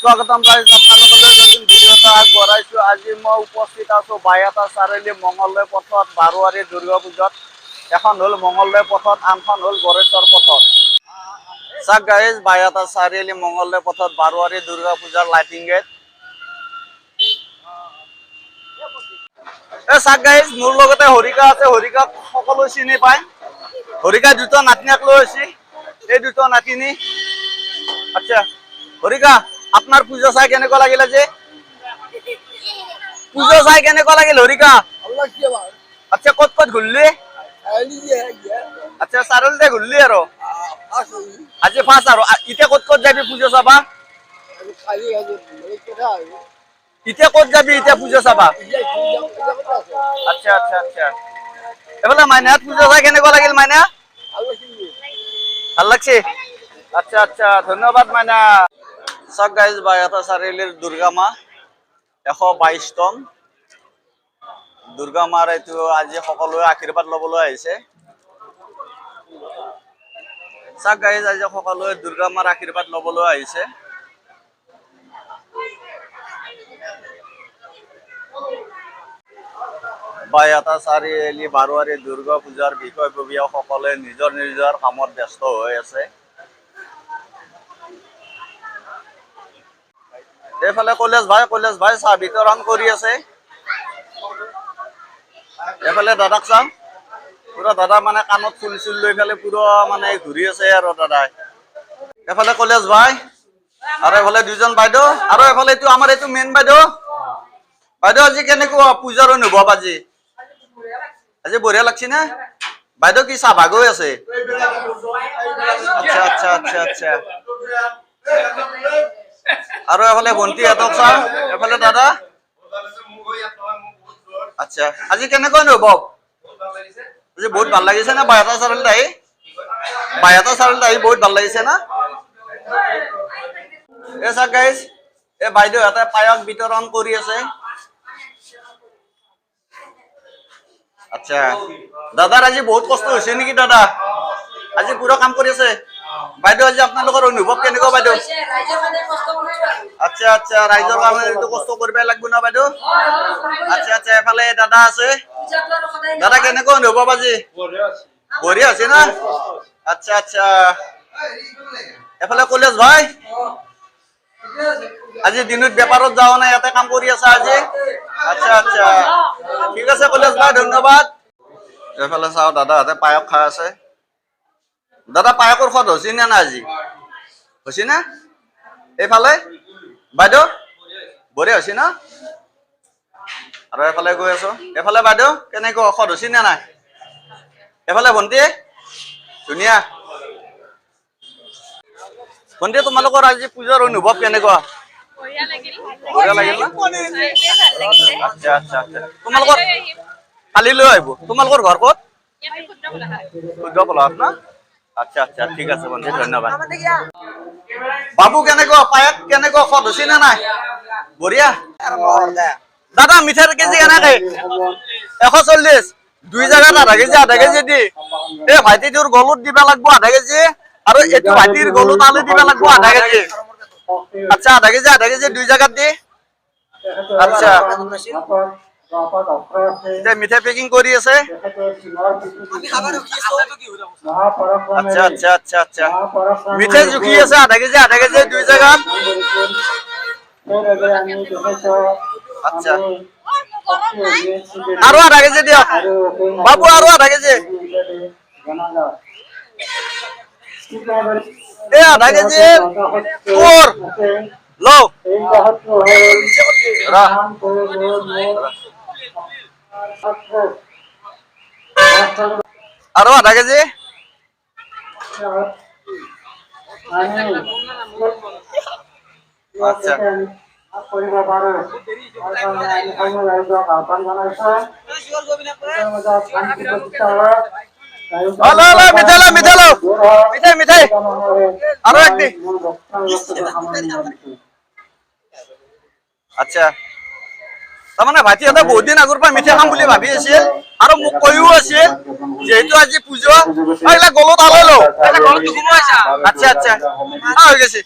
স্বাগতম গাইজ আপোনালোকলৈ নতুন ভিডিঅ' এটা আগবঢ়াইছোঁ। আজি মই উপস্থিত আছোঁ বাইহাটা চাৰিআলি মঙলদৈ পথত বাৰোৱাৰী দুৰ্গা পূজাত। এখন হ'ল মঙলদৈ পথত, আনখন হ'ল গড়েশ্বৰ পথত। চাওক গাইজ, বাইহাটা চাৰিআলি মঙলদৈ পথত বাৰোৱাৰী দুৰ্গা পূজাৰ লাইটিং গেট। চাওক গাইজ, মোৰ লগতে হৰিকা আছে। হৰিকাক সকলো চিনি পায়। হৰিকা দুটা নাতিনীক লৈ আহিছে। এই দুটা নাতিনী। আচ্ছা হৰিকা, আপনাৰ পুজো চাই কেনেকুৱা লাগিল আজি? পুজো চাই কেনেকুৱা লাগিল হৰিকা? আচ্ছা ক'ত ক'ত ঘূৰলি? আচ্ছা চাৰিআলিতে ঘূৰলি আৰু আজি ফাৰ্ষ্ট আৰু এতিয়া ক'ত ক'ত যাবি পুজো চাবা? এতিয়া ক'ত যাবি এতিয়া পুজো চাবা? আচ্ছা আচ্ছা আচ্ছা। এইফালে মাইনাত পুজো চাই কেনেকুৱা লাগিল মাইনা? ভাল লাগছে? আচ্ছা আচ্ছা, ধন্যবাদ মাইনা। চাওক গাইজ, বাইহাটা চাৰিআলিৰ দুৰ্গা মা 122তম দুৰ্গা মাৰ এইটো আজি সকলোৱে আশীৰ্বাদ ল'বলৈ আহিছে। চাওক গাইজ, আজি সকলোৱে দুৰ্গা মাৰ আশীৰ্বাদ ল'বলৈ আহিছে। বাইহাটা চাৰিআলি বাৰোৱাৰী দুৰ্গা পূজাৰ বিষয়ববীয়াসকলে নিজৰ নিজৰ কামত ব্যস্ত হৈ আছে। এইফালে কলেজ ভাই চাহ বিতৰণ কৰি আছে। এইফালে দাদাক চাওঁ, পুৰা দাদা মানে কাণত ফুল চুল লৈ পেলাই পুৰা মানে ঘূৰি আছে আৰু দাদাই। এইফালে কলেজ ভাই আৰু এইফালে দুজন বাইদেউ আৰু এইফালে এইটো আমাৰ এইটো মেইন বাইদেউ। বাইদেউ আজি কেনেকুৱা পূজাৰ অনুভৱ? আজি বঢ়িয়া লাগছে না? বাইদেউ কি চাহ ভাগ হৈ আছে? আচ্ছা আচ্ছা আচ্ছা আচ্ছা। আৰু এফালে ভণ্টি হাতক চাওঁ, এফালে দাদা। আচ্ছা, আজি কেনেকুৱা অনুভৱ? আজি বহুত ভাল লাগিছে না বাইহাটা চাৰিআলিত আহি? বাইহাটা চাৰিআলিত আহি বহুত ভাল লাগিছে না? এই চাওক গাইজ, এই বাইদেউহঁতে পায়স বিতৰণ কৰি আছে। আচ্ছা, দাদাৰ আজি বহুত কষ্ট হৈছে নেকি দাদা? আজি পুৰা কাম কৰি আছে। বাইদেউ আজি আপোনালোকৰ অনুভৱ কেনেকুৱা বাইদেউ? আচ্ছা আচ্ছা, ৰাইজৰ কাৰণে এইটো কষ্ট কৰিবই লাগিব না বাইদেউ? আচ্ছা আচ্ছা, এফালে দাদা আছে। দাদা কেনেকুৱা অনুভৱ আজি? বঢ়িয়া আছে না? আচ্ছা আচ্ছা। এফালে কলেজ ভাই, আজি দিনত বেপাৰত যাৱা নাই, ইয়াতে কাম কৰি আছা আজি? আচ্ছা আচ্ছা, ঠিক আছে কলেজ ভাই, ধন্যবাদ। এইফালে চাওঁ দাদাহঁতে পায়স খাই আছে। দাদা পায়সৰ সোৱাদ হৈছে নে নাই আজি? হৈছে না? এইফালে বাইদেউ বঢ়িয়া হৈছে না? আৰু এইফালে গৈ আছো। এইফালে বাইদেউ কেনেকুৱা সোৱাদ হৈছে নে নাই? এইফালে ভণ্টি ধুনীয়া। ভণ্টি, তোমালোকৰ আজি পূজাৰ অনুভৱ কেনেকুৱা? বঢ়িয়া লাগিল না? আচ্ছা আচ্ছা আচ্ছা। তোমালোকৰ কালিলৈ আহিব? তোমালোকৰ ঘৰ ক'ত? ক্ষুদ্ৰপলাহত না? আচ্ছা আচ্ছা, ঠিক আছে ভণ্টি, ধন্যবাদ। বাবু কেনেকুৱা পায়স কেনেকুৱা সোৱাদ হৈছে নে নাই? বঢ়িয়া। দাদা মিঠাইৰ কেজি কেনেকে? 140। দুই জাগাত আধা কেজি দি। এই ভাইটিটোৰ গলত দিবা লাগিব আধা কেজি, আৰু এইটো ভাইটিৰ গলত আলু দিবা লাগিব আধা কেজি। আচ্ছা, আধা কেজি দুই জাগাত দি। আচ্ছা, মিঠাই পেকিং কৰি আছে। আচ্ছা আচ্ছা আচ্ছা আচ্ছা, মিঠাই জুখি আছে আধা কেজি দুই জাগাত। আচ্ছা, আৰু আধা কেজি দিয়ক বাবু, আৰু আধা কেজি। এই আধা কেজি তোৰ লও। আৰু আধা কেজি। আচ্ছা, মিঠাই আৰু একদি। আচ্ছা, তাৰমানে ভাইটিহঁতে বহুত দিন আগৰ পৰা মিঠাই খাম বুলি ভাবি আছিল আৰু মোক কৈও আছিল, যেহেতু আজি পুজো এইবিলাক গলত আলাই লও। আচ্ছা আচ্ছা, হৈ গৈছে।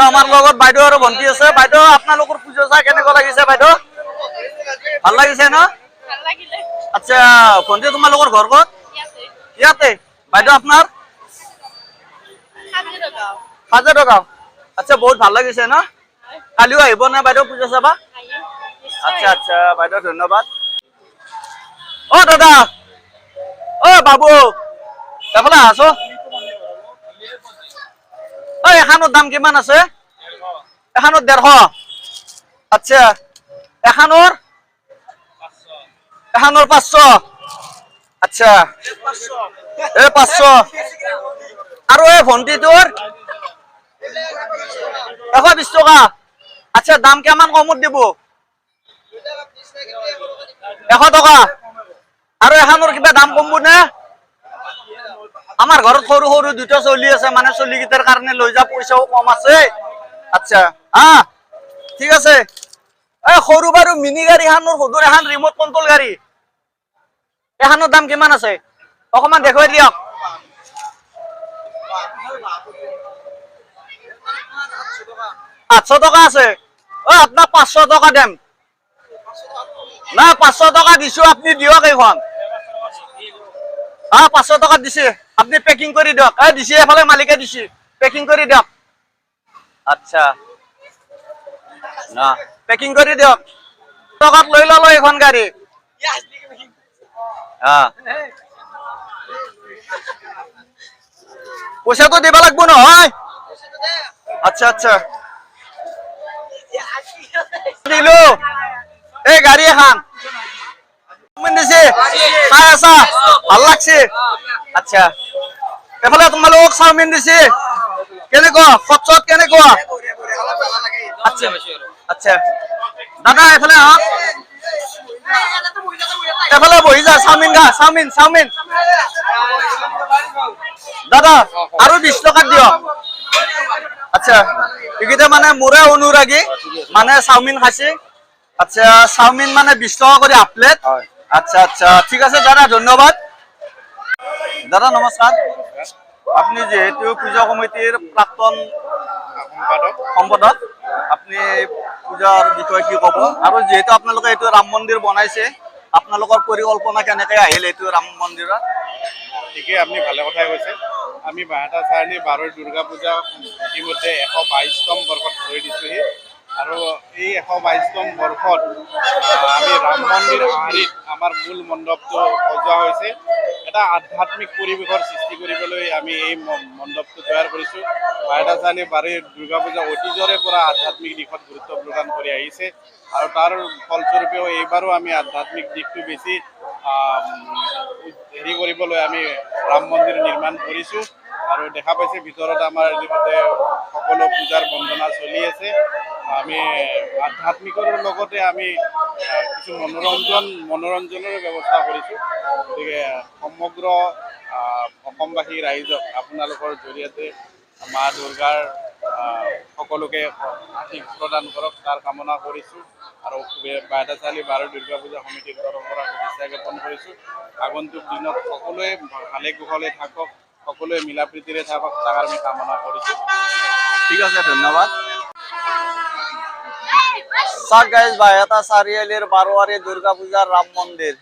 আমাৰ লগত বাইদেউ আৰু ভণ্টি আছে। বাইদেউ আপোনালোকৰ পূজা চাই কেনেকুৱা লাগিছে বাইদেউ? ভাল লাগিছে ন? আচ্ছা ভণ্টি তোমালোকৰ ঘৰ ক'ত? ইয়াতে। বাইদেউ আপোনাৰ? হাজাৰগাঁও। আচ্ছা বহুত ভাল লাগিছে ন? কালিও আহিব নে বাইদেউ পূজা চাবা? আচ্ছা আচ্ছা বাইদেউ ধন্যবাদ। অ দাদা, অ বাবু, এফালে আছো। ঐ এখানৰ দাম কিমান আছে? এখানৰ 150। আচ্ছা এখানৰ 500। আচ্ছা এ 500 আৰু এই ভণ্টিটোৰ 120 টকা। আচ্ছা দাম কিমান কমত দিব? 100 টকা। আৰু এখানৰ কিবা দাম কমব নে? আমাৰ ঘৰত সৰু সৰু দুটা চলি আছে, মানে চলিকেইটাৰ কাৰণে লৈ যা, পইচাও কম আছে। আচ্ছা ঠিক আছে। এই সৰু বাৰু মিনি গাড়ীখানৰ সদুৰ এখন ৰিমট কন্ট্ৰল গাড়ী, এখানৰ দাম কিমান আছে অকমান দেখুৱাই দিয়ক। 800 টকা আছে। অ আপোনাক 500 টকা দেম না, 500 টকা দিছো, আপনি দিয়ক এইখন। 500 টকা দিছে, আপনি পেকিং কৰি দিয়ক। দিছে এফালে মালিকে দিছে, পেকিং কৰি দিয়ক। আচ্ছা না পেকিং কৰি দিয়ক। টকাত লৈ ললো এইখন গাড়ী। পইচাটো দিব লাগব নহয়। আচ্ছা আচ্ছা দিলো এই গাড়ী এখন দিছে, খাই আছা ভাল লাগছে। আচ্ছা এফালে তোমালোকক চাওমিন দিছে, কেনেকুৱা সৎ কেনেকুৱা? আচ্ছা আচ্ছা দাদা এফালে আহক, এফালে বহি যা, চাওমিন খা, চাওমিন দাদা আৰু 20 টকা দিয়ক। আচ্ছা এইকেইটা মানে মোৰে অনুৰাগী, মানে চাওমিন খাইছে। আচ্ছা চাওমিন মানে 20 টকা কৰি হাফ প্লেট। আচ্ছা আচ্ছা ঠিক আছে দাদা ধন্যবাদ। দাদা নমস্কাৰ। আপনি যেহেতু পূজা কমিটিৰ প্ৰাক্তন সম্পাদক, আপনি পূজাৰ বিষয়ে কি ক'ব? আৰু যেহেতু আপোনালোকে এইটো ৰাম মন্দিৰ বনাইছে, আপোনালোকৰ পৰিকল্পনা কেনেকে আহিল এইটো ৰাম মন্দিৰত? ঠিকে আপুনি ভালে কথাই কৈছে। আমি বাহাটা চাৰিআলি 12 দুৰ্গা পূজা ইতিমধ্যে 122তম বৰ্ষত ধৰি দিছোঁহি, আৰু এই 122তম বৰ্ষত আমি ৰাম মন্দিৰ আৰ্হিত আমাৰ মূল মণ্ডপটো সজোৱা হৈছে। এটা আধ্যাত্মিক পৰিৱেশৰ সৃষ্টি কৰিবলৈ আমি এই মণ্ডপটো তৈয়াৰ কৰিছোঁ। বাহাটা চাৰিআলি 12 দুৰ্গা পূজা অতীজৰে পৰা আধ্যাত্মিক দিশত গুৰুত্ব প্ৰদান কৰি আহিছে, আৰু তাৰ ফলস্বৰূপেও এইবাৰো আমি আধ্যাত্মিক দিশটো বেছি হেৰি কৰিবলৈ আমি ৰাম মন্দিৰ নিৰ্মাণ কৰিছোঁ। আৰু দেখা পাইছে ভিতৰত আমাৰ ইতিমধ্যে সকলো পূজাৰ বন্দনা চলি আছে। আমি আধ্যাত্মিকৰ লগতে আমি কিছু মনোৰঞ্জনৰ ব্যৱস্থা কৰিছোঁ। গতিকে সমগ্ৰ অসমবাসী ৰাইজক আপোনালোকৰ জৰিয়তে মা দুৰ্গাৰ সকলোকে আশীষ প্ৰদান কৰক তাৰ কামনা কৰিছোঁ, আৰু বাহাটা চাৰিআলি 12 দুৰ্গা পূজা সমিতিৰ তৰফৰ পৰা শুভেচ্ছা জ্ঞাপন কৰিছোঁ। আগন্তুক দিনত সকলোৱে ভালে কুশলে থাকক, সকলোৱে মিলা প্ৰীতিৰে থাকক, তাৰ আমি কামনা কৰিছোঁ। ঠিক আছে ধন্যবাদ। চাওক গাইজ, বাহাটা চাৰিআলিৰ 12 দুৰ্গা পূজাৰ ৰাম মন্দিৰ